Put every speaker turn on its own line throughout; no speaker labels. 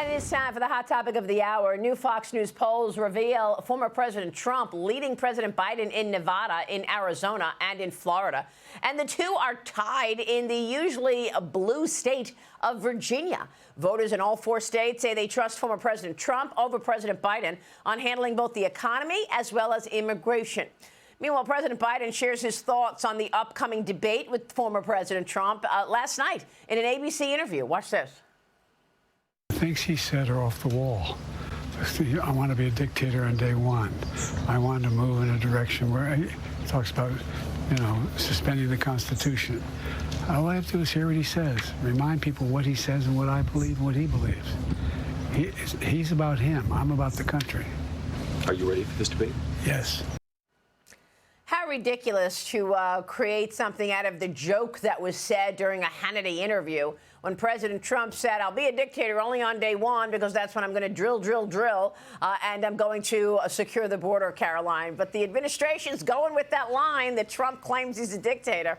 And it's time for the hot topic of the hour. New Fox News polls reveal former President Trump leading President Biden in Nevada, in Arizona, and in Florida. And the two are tied in the usually blue state of Virginia. Voters in all four states say they trust former President Trump over President Biden on handling both the economy as well as immigration. Meanwhile, President Biden shares his thoughts on the upcoming debate with former President Trump last night in an ABC interview. Watch this.
Things he said are off the wall. I want to be a dictator on day one. I want to move in a direction where he talks about, suspending the Constitution. All I have to do is hear what he says, remind people what he says and what I believe, what he believes. He's about him. I'm about the country.
Are you ready for this debate?
Yes.
How ridiculous to create something out of the joke that was said during a Hannity interview when President Trump said, I'll be a dictator only on day one because that's when I'm going to drill, and I'm going to secure the border, Caroline. But the administration's going with that line that Trump claims he's a dictator.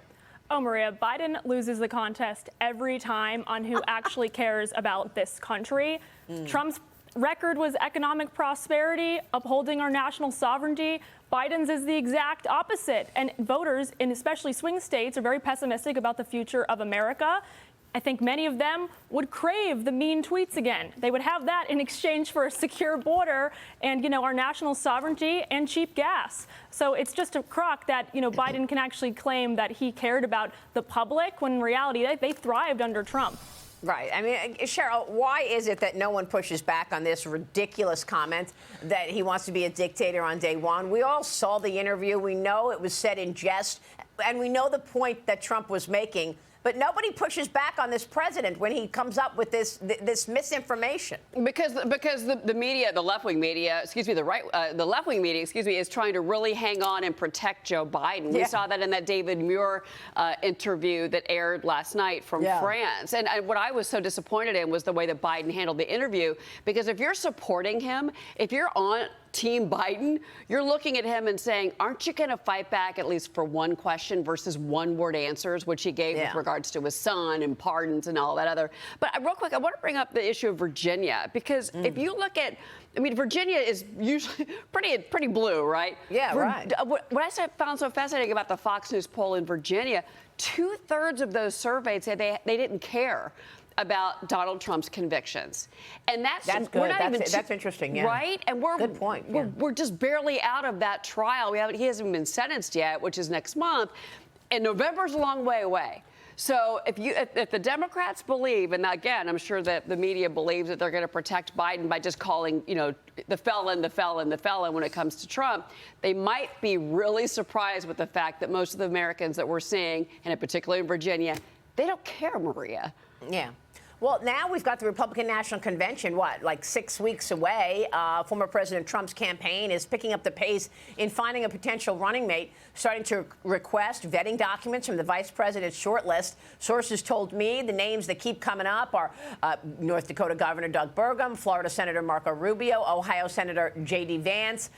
Oh, Maria, Biden loses the contest every time on who actually cares about this country. Trump's record was economic prosperity, upholding our national sovereignty. Biden's is the exact opposite. And voters, in especially swing states, are very pessimistic about the future of America. I think many of them would crave the mean tweets again. They would have that in exchange for a secure border and, our national sovereignty and cheap gas. So it's just a crock that, Biden can actually claim that he cared about the public when in reality they thrived under Trump.
Right. I mean, Cheryl, why is it that no one pushes back on this ridiculous comment that he wants to be a dictator on day one? We all saw the interview. We know it was said in jest, and we know the point that Trump was making. But nobody pushes back on this president when he comes up with this misinformation.
Because the media, the left-wing media, the left-wing media, is trying to really hang on and protect Joe Biden. We saw that in that David Muir interview that aired last night from France. And what I was so disappointed in was the way that Biden handled the interview. Because if you're supporting him, if you're on Team Biden, you're looking at him and saying, aren't you going to fight back at least for one question versus one-word answers, which he gave with regards to his son and pardons and all that other. But real quick, I want to bring up the issue of Virginia, because if you look at, Virginia is usually pretty blue, right?
Yeah, right.
What I found so fascinating about the Fox News poll in Virginia, 2/3 of those surveyed said they didn't care about Donald Trump's convictions. And that's
good.
We're not
That's interesting, yeah.
Right? And
good point. Yeah.
We're just barely out of that trial. He hasn't been sentenced yet, which is next month. And November's a long way away. So if the Democrats believe, and again, I'm sure that the media believes that they're going to protect Biden by just calling, the felon when it comes to Trump, they might be really surprised with the fact that most of the Americans that we're seeing, and particularly in Virginia, they don't care, Maria.
Yeah. Well, now we've got the Republican National Convention, like 6 weeks away. Former President Trump's campaign is picking up the pace in finding a potential running mate, starting to request vetting documents from the vice president's shortlist. Sources told me the names that keep coming up are North Dakota Governor Doug Burgum, Florida Senator Marco Rubio, Ohio Senator J.D. Vance.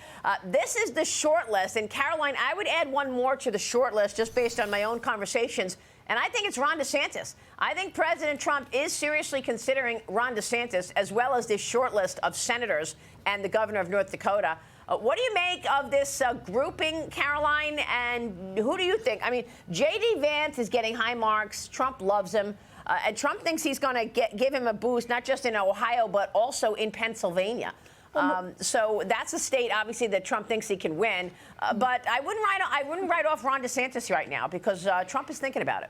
This is the shortlist. And, Caroline, I would add one more to the shortlist just based on my own conversations. And I think it's Ron DeSantis. I think President Trump is seriously considering Ron DeSantis, as well as this short list of senators and the governor of North Dakota. What do you make of this grouping, Caroline? And who do you think? J.D. Vance is getting high marks. Trump loves him. And Trump thinks he's going to give him a boost, not just in Ohio, but also in Pennsylvania. So that's a state, obviously, that Trump thinks he can win. But I wouldn't write off Ron DeSantis right now because Trump is thinking about it.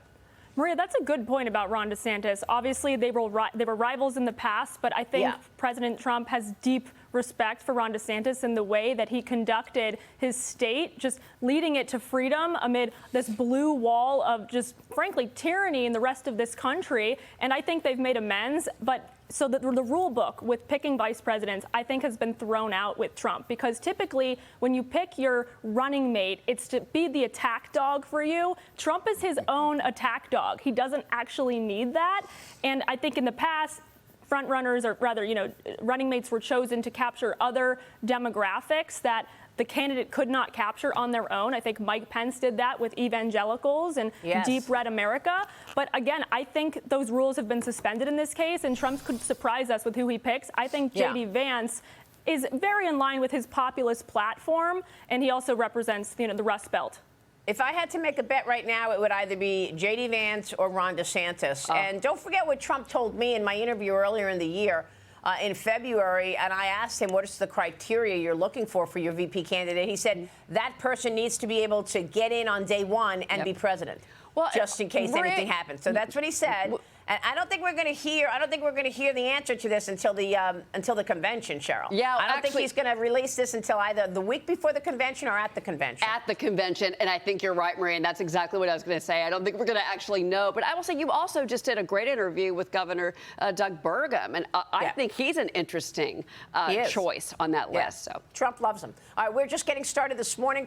Maria, that's a good point about Ron DeSantis. Obviously, they were rivals in the past, but I think President Trump has deep respect for Ron DeSantis in the way that he conducted his state, just leading it to freedom amid this blue wall of just, frankly, tyranny in the rest of this country. And I think they've made amends. But so the rule book with picking vice presidents, I think, has been thrown out with Trump, because typically when you pick your running mate, it's to be the attack dog for you. Trump is his own attack dog. He doesn't actually need that. And I think in the past, front runners, or rather, running mates were chosen to capture other demographics that the candidate could not capture on their own. I think Mike Pence did that with evangelicals and
Yes.
deep red America. But again, I think those rules have been suspended in this case, and Trump could surprise us with who he picks. I think J.D. Vance is very in line with his populist platform, and he also represents, the Rust Belt.
If I had to make a bet right now, it would either be J.D. Vance or Ron DeSantis. And don't forget what Trump told me in my interview earlier in the year, in February, and I asked him, what is the criteria you're looking for your VP candidate? He said, that person needs to be able to get in on day one and be president, just in case anything happens. So that's what he said. And I don't think we're going to hear. I don't think we're going to hear the answer to this until the convention, Cheryl.
Yeah,
I don't think he's going to release this until either the week before the convention or at the convention.
At the convention, and I think you're right, Marie, and that's exactly what I was going to say. I don't think we're going to actually know. But I will say you also just did a great interview with Governor Doug Burgum, and I think he's an interesting choice on that list. So
Trump loves him. All right, we're just getting started this morning.